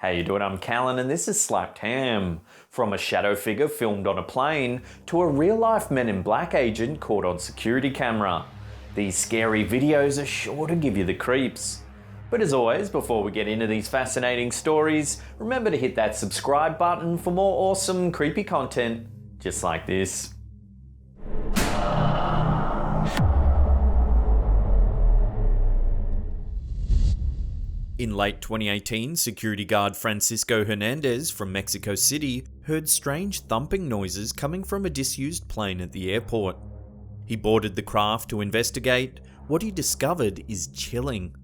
How you doing? I'm Callan and this is Slapped Ham. From a shadow figure filmed on a plane to a real-life Men in Black agent caught on security camera. These scary videos are sure to give you the creeps. But as always, before we get into these fascinating stories, remember to hit that subscribe button for more awesome, creepy content just like this. In late 2018, security guard Francisco Hernandez from Mexico City heard strange thumping noises coming from a disused plane at the airport. He boarded the craft to investigate. What he discovered is chilling.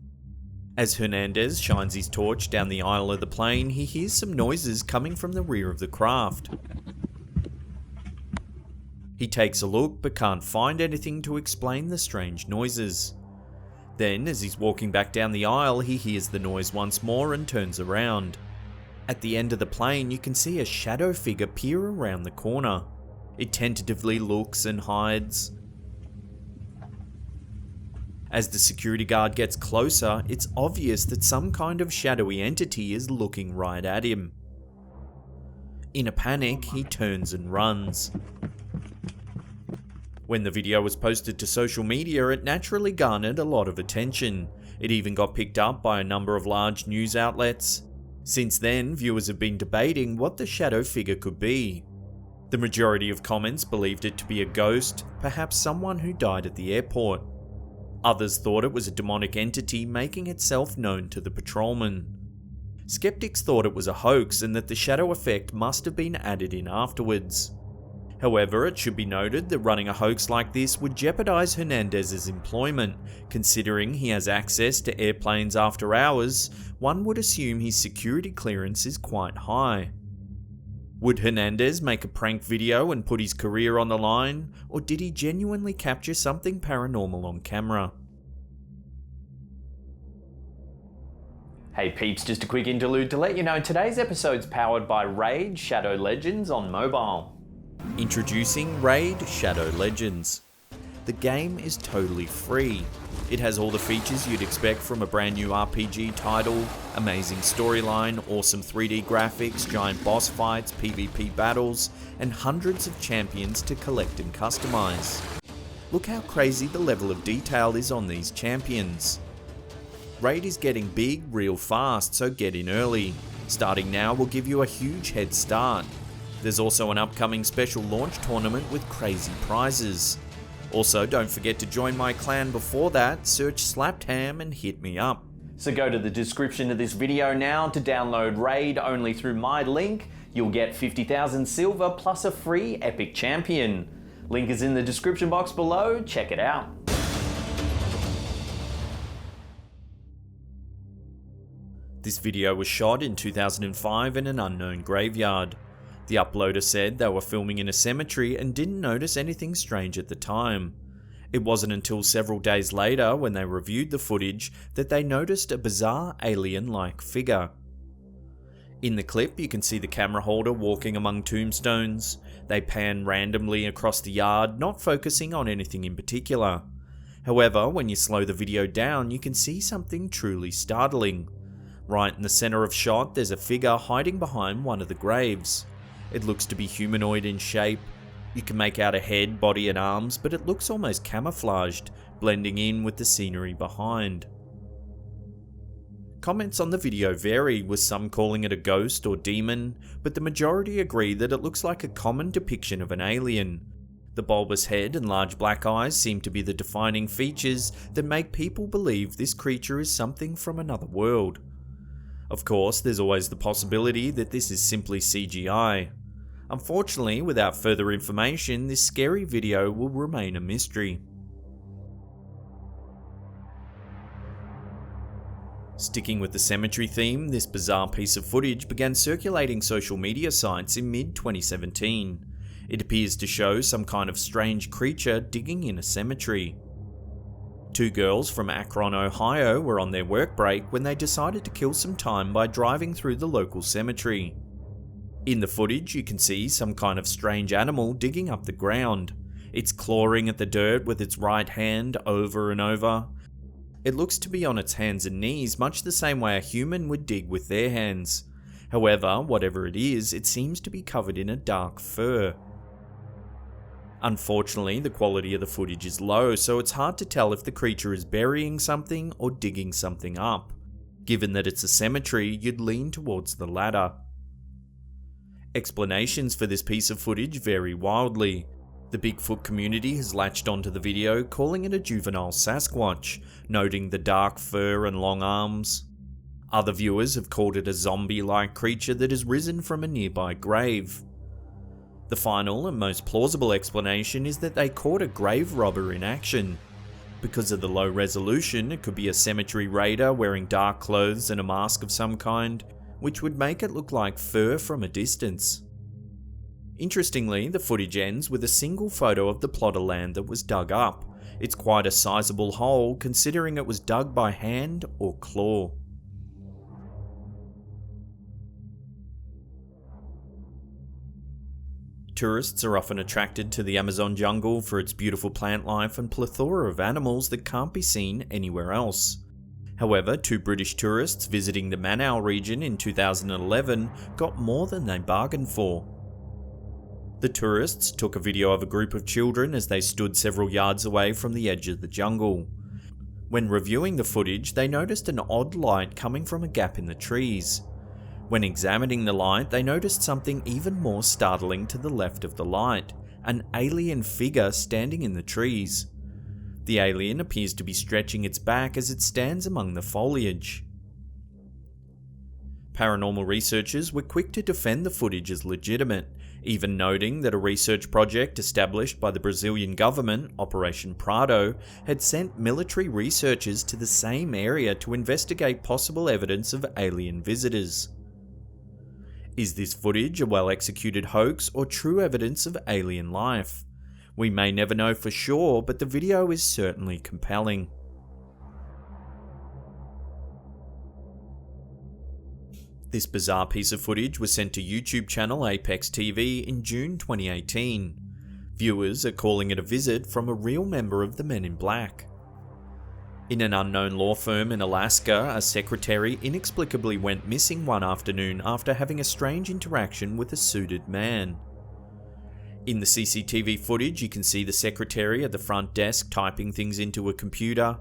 As Hernandez shines his torch down the aisle of the plane, he hears some noises coming from the rear of the craft. He takes a look but can't find anything to explain the strange noises. Then, as he's walking back down the aisle, he hears the noise once more and turns around. At the end of the plane, you can see a shadow figure peer around the corner. It tentatively looks and hides. As the security guard gets closer, it's obvious that some kind of shadowy entity is looking right at him. In a panic, he turns and runs. When the video was posted to social media, it naturally garnered a lot of attention. It even got picked up by a number of large news outlets. Since then, viewers have been debating what the shadow figure could be. The majority of comments believed it to be a ghost, perhaps someone who died at the airport. Others thought it was a demonic entity making itself known to the patrolman. Skeptics thought it was a hoax and that the shadow effect must have been added in afterwards. However, it should be noted that running a hoax like this would jeopardize Hernandez's employment. Considering he has access to airplanes after hours, one would assume his security clearance is quite high. Would Hernandez make a prank video and put his career on the line, or did he genuinely capture something paranormal on camera? Hey peeps, just a quick interlude to let you know today's episode's powered by Raid Shadow Legends on mobile. Introducing Raid Shadow Legends. The game is totally free. It has all the features you'd expect from a brand new RPG title: amazing storyline, awesome 3D graphics, giant boss fights, PvP battles, and hundreds of champions to collect and customize. Look how crazy the level of detail is on these champions. Raid is getting big real fast, so get in early. Starting now will give you a huge head start. There's also an upcoming special launch tournament with crazy prizes. Also, don't forget to join my clan before that, search Slapped Ham and hit me up. So go to the description of this video now to download Raid only through my link. You'll get 50,000 silver plus a free epic champion. Link is in the description box below, check it out. This video was shot in 2005 in an unknown graveyard. The uploader said they were filming in a cemetery and didn't notice anything strange at the time. It wasn't until several days later, when they reviewed the footage, that they noticed a bizarre alien-like figure. In the clip, you can see the camera holder walking among tombstones. They pan randomly across the yard, not focusing on anything in particular. However, when you slow the video down, you can see something truly startling. Right in the center of shot, there's a figure hiding behind one of the graves. It looks to be humanoid in shape. You can make out a head, body and arms, but it looks almost camouflaged, blending in with the scenery behind. Comments on the video vary, with some calling it a ghost or demon, but the majority agree that it looks like a common depiction of an alien. The bulbous head and large black eyes seem to be the defining features that make people believe this creature is something from another world. Of course, there's always the possibility that this is simply CGI. Unfortunately, without further information, this scary video will remain a mystery. Sticking with the cemetery theme, this bizarre piece of footage began circulating social media sites in mid-2017. It appears to show some kind of strange creature digging in a cemetery. Two girls from Akron, Ohio were on their work break when they decided to kill some time by driving through the local cemetery. In the footage, you can see some kind of strange animal digging up the ground. It's clawing at the dirt with its right hand over and over. It looks to be on its hands and knees, much the same way a human would dig with their hands. However, whatever it is, it seems to be covered in a dark fur. Unfortunately, the quality of the footage is low, so it's hard to tell if the creature is burying something or digging something up. Given that it's a cemetery, you'd lean towards the latter. Explanations for this piece of footage vary wildly. The Bigfoot community has latched onto the video, calling it a juvenile Sasquatch, noting the dark fur and long arms. Other viewers have called it a zombie-like creature that has risen from a nearby grave. The final and most plausible explanation is that they caught a grave robber in action. Because of the low resolution, it could be a cemetery raider wearing dark clothes and a mask of some kind, which would make it look like fur from a distance. Interestingly, the footage ends with a single photo of the plot of land that was dug up. It's quite a sizable hole, considering it was dug by hand or claw. Tourists are often attracted to the Amazon jungle for its beautiful plant life and plethora of animals that can't be seen anywhere else. However, 2 British tourists visiting the Manau region in 2011 got more than they bargained for. The tourists took a video of a group of children as they stood several yards away from the edge of the jungle. When reviewing the footage, they noticed an odd light coming from a gap in the trees. When examining the light, they noticed something even more startling to the left of the light, an alien figure standing in the trees. The alien appears to be stretching its back as it stands among the foliage. Paranormal researchers were quick to defend the footage as legitimate, even noting that a research project established by the Brazilian government, Operation Prado, had sent military researchers to the same area to investigate possible evidence of alien visitors. Is this footage a well-executed hoax or true evidence of alien life? We may never know for sure, but the video is certainly compelling. This bizarre piece of footage was sent to YouTube channel Apex TV in June 2018. Viewers are calling it a visit from a real member of the Men in Black. In an unknown law firm in Alaska, a secretary inexplicably went missing one afternoon after having a strange interaction with a suited man. In the CCTV footage, you can see the secretary at the front desk typing things into a computer.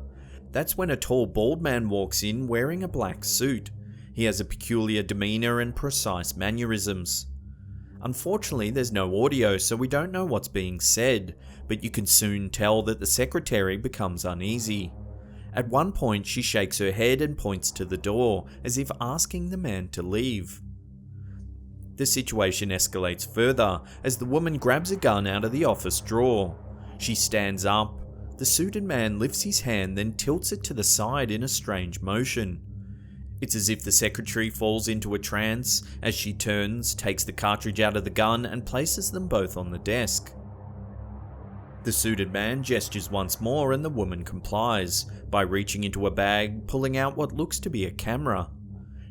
That's when a tall bald man walks in wearing a black suit. He has a peculiar demeanour and precise mannerisms. Unfortunately, there's no audio, so we don't know what's being said, but you can soon tell that the secretary becomes uneasy. At one point, she shakes her head and points to the door, as if asking the man to leave. The situation escalates further, as the woman grabs a gun out of the office drawer. She stands up. The suited man lifts his hand, then tilts it to the side in a strange motion. It's as if the secretary falls into a trance, as she turns, takes the cartridge out of the gun, and places them both on the desk. The suited man gestures once more and the woman complies, by reaching into a bag, pulling out what looks to be a camera.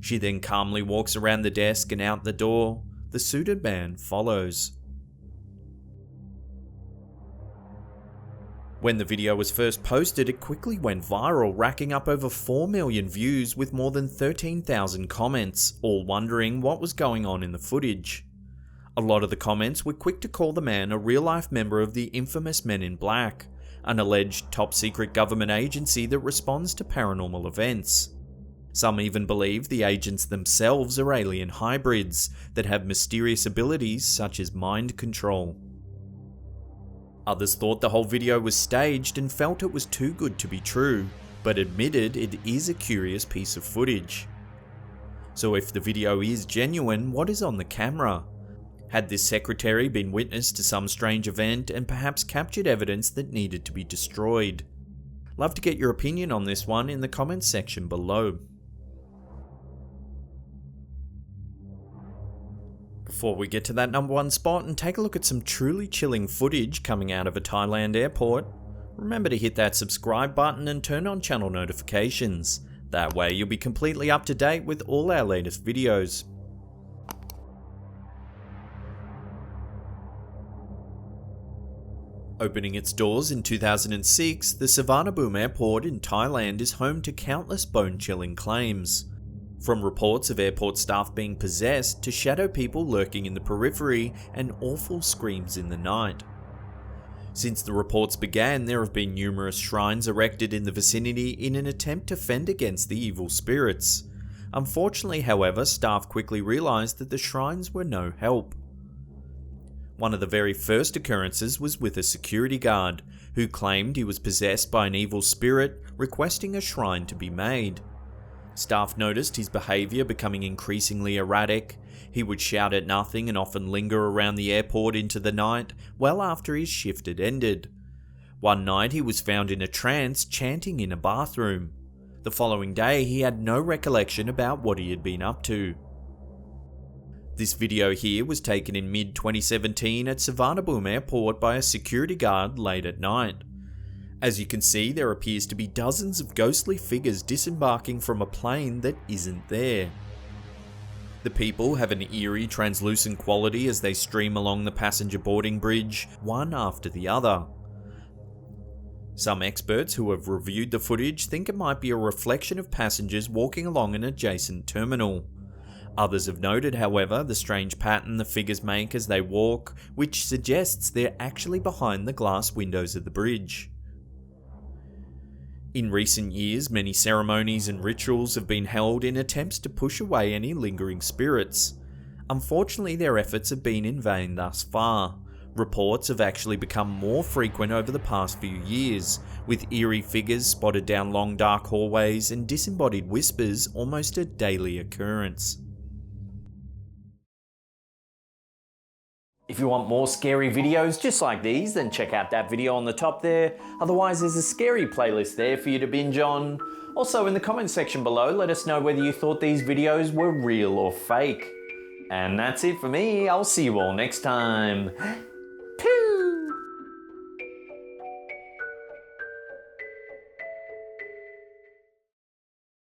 She then calmly walks around the desk and out the door. The suited man follows. When the video was first posted, it quickly went viral, racking up over 4 million views with more than 13,000 comments, all wondering what was going on in the footage. A lot of the comments were quick to call the man a real-life member of the infamous Men in Black, an alleged top-secret government agency that responds to paranormal events. Some even believe the agents themselves are alien hybrids that have mysterious abilities such as mind control. Others thought the whole video was staged and felt it was too good to be true, but admitted it is a curious piece of footage. So if the video is genuine, what is on the camera? Had this secretary been witness to some strange event and perhaps captured evidence that needed to be destroyed? Love to get your opinion on this one in the comments section below. Before we get to that number 1 spot and take a look at some truly chilling footage coming out of a Thailand airport, remember to hit that subscribe button and turn on channel notifications. That way you'll be completely up to date with all our latest videos. Opening its doors in 2006, the Suvarnabhumi airport in Thailand is home to countless bone-chilling claims. From reports of airport staff being possessed to shadow people lurking in the periphery and awful screams in the night. Since the reports began, there have been numerous shrines erected in the vicinity in an attempt to fend against the evil spirits. Unfortunately, however, staff quickly realised that the shrines were no help. One of the very first occurrences was with a security guard, who claimed he was possessed by an evil spirit, requesting a shrine to be made. Staff noticed his behaviour becoming increasingly erratic. He would shout at nothing and often linger around the airport into the night, well after his shift had ended. One night he was found in a trance chanting in a bathroom. The following day he had no recollection about what he had been up to. This video here was taken in mid-2017 at Savannahboom Airport by a security guard late at night. As you can see, there appears to be dozens of ghostly figures disembarking from a plane that isn't there. The people have an eerie, translucent quality as they stream along the passenger boarding bridge, one after the other. Some experts who have reviewed the footage think it might be a reflection of passengers walking along an adjacent terminal. Others have noted, however, the strange pattern the figures make as they walk, which suggests they're actually behind the glass windows of the bridge. In recent years, many ceremonies and rituals have been held in attempts to push away any lingering spirits. Unfortunately, their efforts have been in vain thus far. Reports have actually become more frequent over the past few years, with eerie figures spotted down long dark hallways and disembodied whispers almost a daily occurrence. If you want more scary videos just like these, then check out that video on the top there. Otherwise, there's a scary playlist there for you to binge on. Also, in the comment section below, let us know whether you thought these videos were real or fake. And that's it for me. I'll see you all next time.